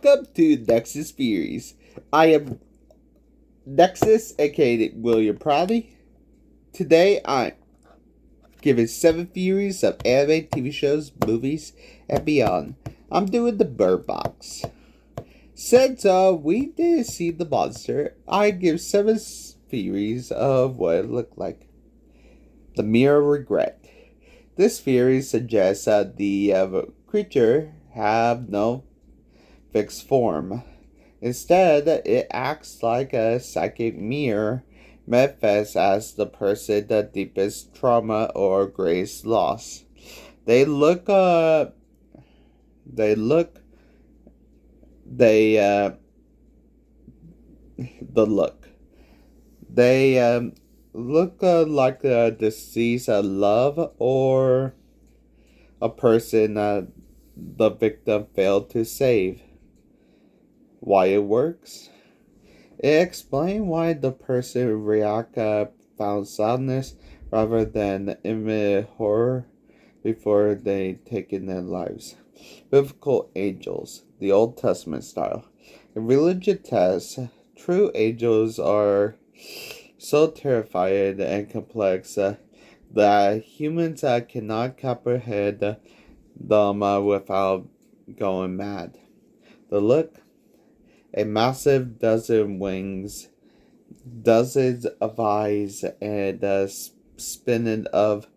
Welcome to Nexus Theories. I am Nexus, aka William Prouty. Today I'm giving 7 theories of anime, TV shows, movies, and beyond. I'm doing the Bird Box. Since we didn't see the monster, I give 7 theories of what it looked like. The Mirror Regret. This theory suggests that the creature have no fixed form. Instead, it acts like a psychic mirror, manifests as the person the deepest trauma or greatest loss. They look like a deceased love or a person the victim failed to save. Why it works? It explains why the person react found sadness rather than imminent horror before they taken their lives. Biblical angels, the Old Testament style. In religion texts, true angels are so terrifying and complex that humans cannot comprehend them without going mad. The look: a massive dozen wings, dozens of eyes, and a spinning of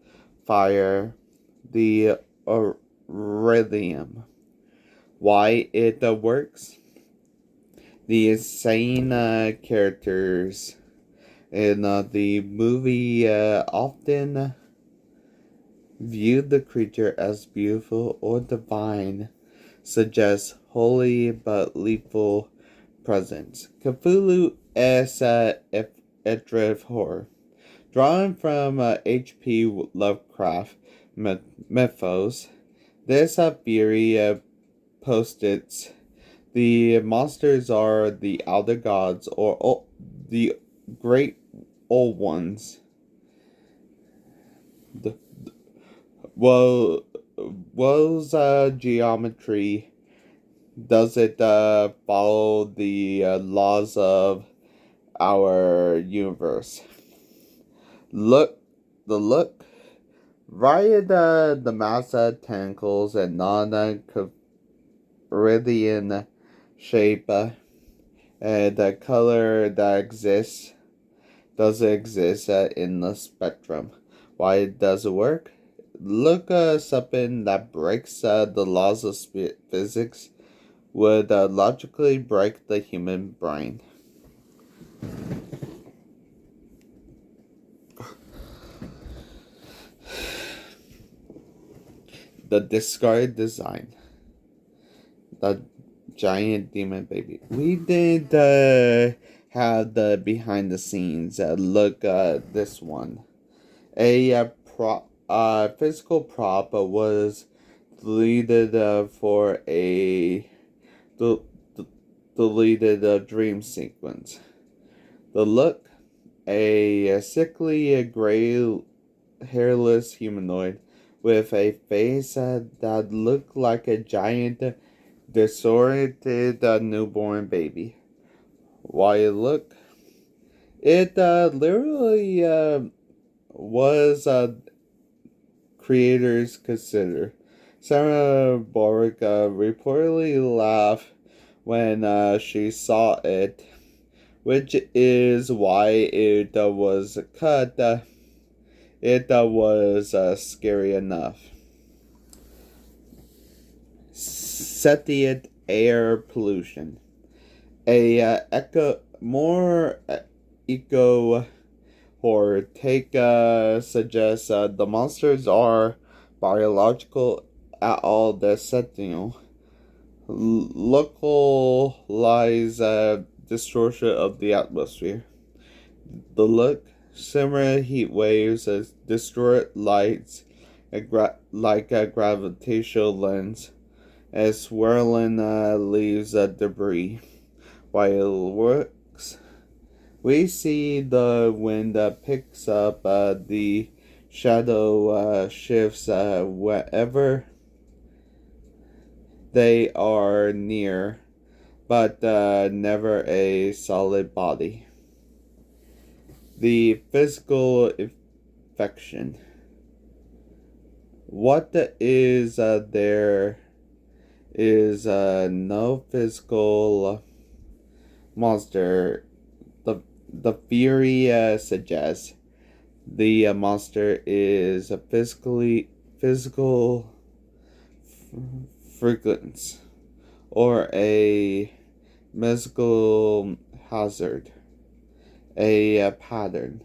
fire. The rhythm. Why it works? The insane characters in the movie often viewed the creature as beautiful or divine, suggests holy but lethal presence. Cthulhu as Eldritch horror. Drawn from H.P. Lovecraft mythos, this theory postulates the monsters are the elder gods or the great old ones. Woe's geometry does it follow the laws of our universe? The look, via the mass tentacles and non-Corinthian shape, and the color that exists doesn't exist in the spectrum. Why does it work? Look, something that breaks the laws of physics would logically break the human brain. The discarded design. The giant demon baby. We did have the behind the scenes look this one. A physical prop was deleted for a deleted dream sequence. The look: a sickly gray hairless humanoid with a face that looked like a giant disoriented newborn baby. Why it look? It literally was creators consider. Sandra Bullock reportedly laughed when she saw it, which is why it was cut. It was scary enough. Sentient air pollution. A more eco horror take suggests the monsters are biological at all the sentient. Localized distortion of the atmosphere. The look: similar heat waves as distort lights like a gravitational lens as swirling leaves debris. While it works, we see the wind picks up the shadow shifts wherever they are near but never a solid body. The physical infection. What is there is no physical monster. The theory suggests the monster is a physical frequency or a musical hazard, a pattern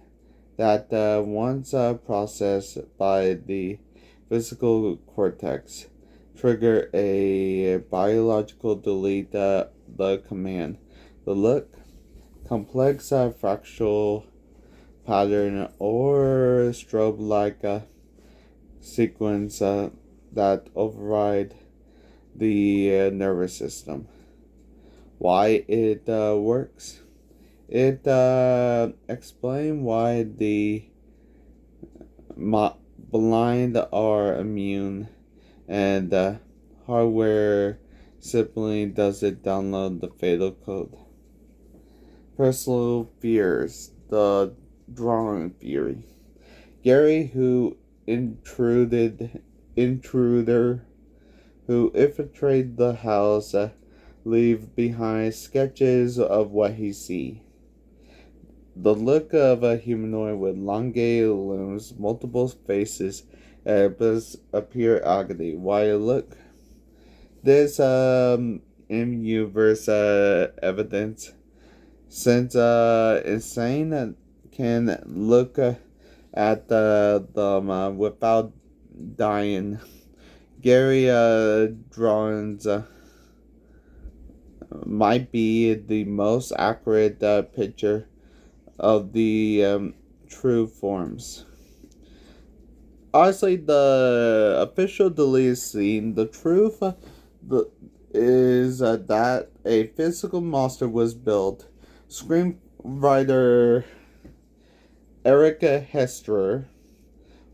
that once processed by the physical cortex trigger a biological delete the command. The look, complex fractal pattern or strobe-like sequence that override the nervous system. Why it works? It explains why the blind are immune, and hardware simply doesn't download the fatal code. Personal fears. The drawing theory. Gary, intruder who infiltrated the house, leave behind sketches of what he see. The look of a humanoid with elongated limbs, multiple faces, appear agony. Why look? This in-universe evidence, since insane can look at them without dying. Gary drawings might be the most accurate picture of the true forms. Honestly, the official deleted scene, the truth is that a physical monster was built. Screenwriter Erica Hester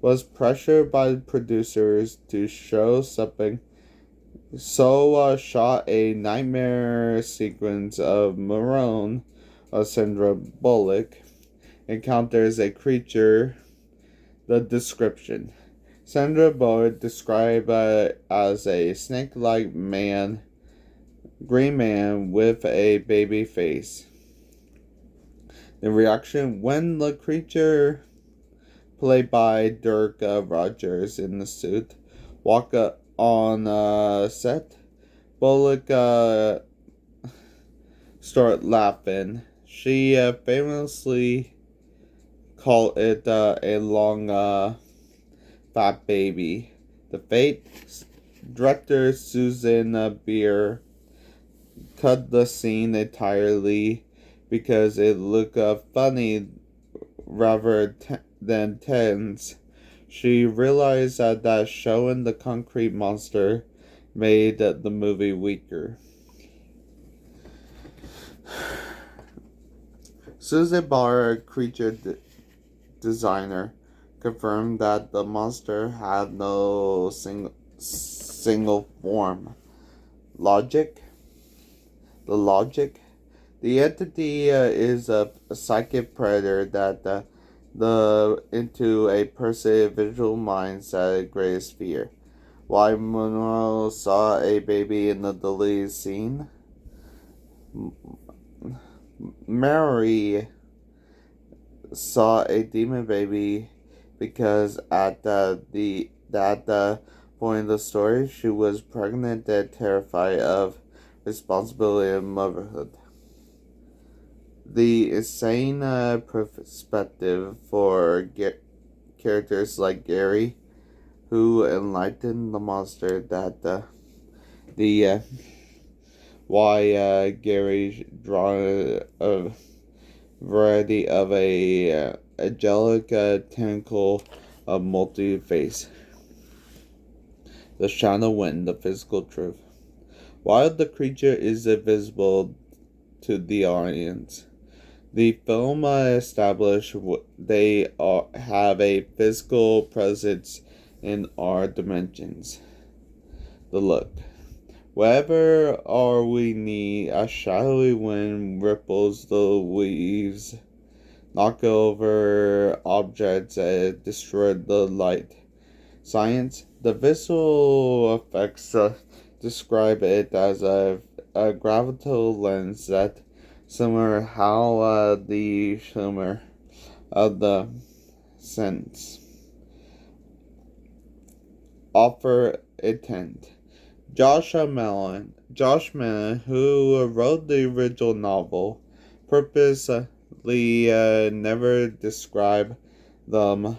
was pressured by the producers to show something, so shot a nightmare sequence of Marone, Sandra Bullock, encounters a creature. The description. Sandra Bullock described as a snake-like man, green man with a baby face. The reaction when the creature, played by Dirk Rogers in the suit, walked on set, Bullock started laughing. She famously called it a long fat baby. The Fate director Susan Beer cut the scene entirely because it looked funny rather than tense. She realized that showing the concrete monster made the movie weaker. Susan Barr, creature designer, confirmed that the monster had no single form. Logic. The entity is a psychic predator that into a person's visual mind's greatest fear. Why Monroe saw a baby in the deleted scene? Mary saw a demon baby because at that point in the story she was pregnant and terrified of responsibility and motherhood. The insane perspective for characters like Gary, who enlightened the monster that why Gary draw a variety of a angelic tentacle of multi-face. The shadow wind, the physical truth. While the creature is invisible to the audience, the film established they have a physical presence in our dimensions. The look. Wherever are we need, a shadowy wind ripples the leaves, knock over objects, and destroy the light. Science. The visual effects describe it as a gravitational lens that similar how the shimmer of the sense offer intent. Josh Mellon, who wrote the original novel, purposely never described them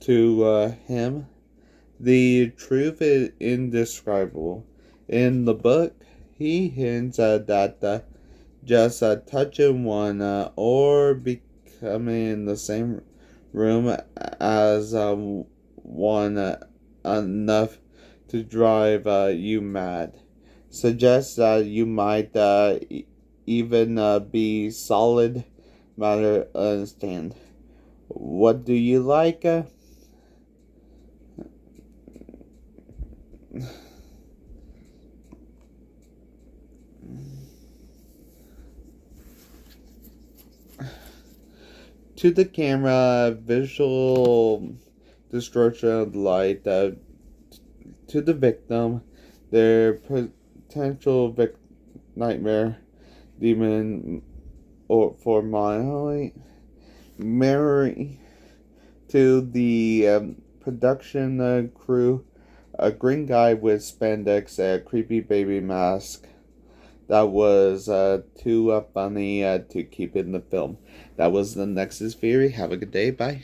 to him. The truth is indescribable. In the book, he hints that just touching one or becoming in the same room as one enough to drive you mad. Suggests that you might even be solid matter. Understand. What do you like? To the camera, visual distortion of light. To the victim, their potential nightmare demon or for memory. To the production crew, a green guy with spandex, a creepy baby mask that was too funny to keep in the film. That was the Nexus Theory. Have a good day. Bye.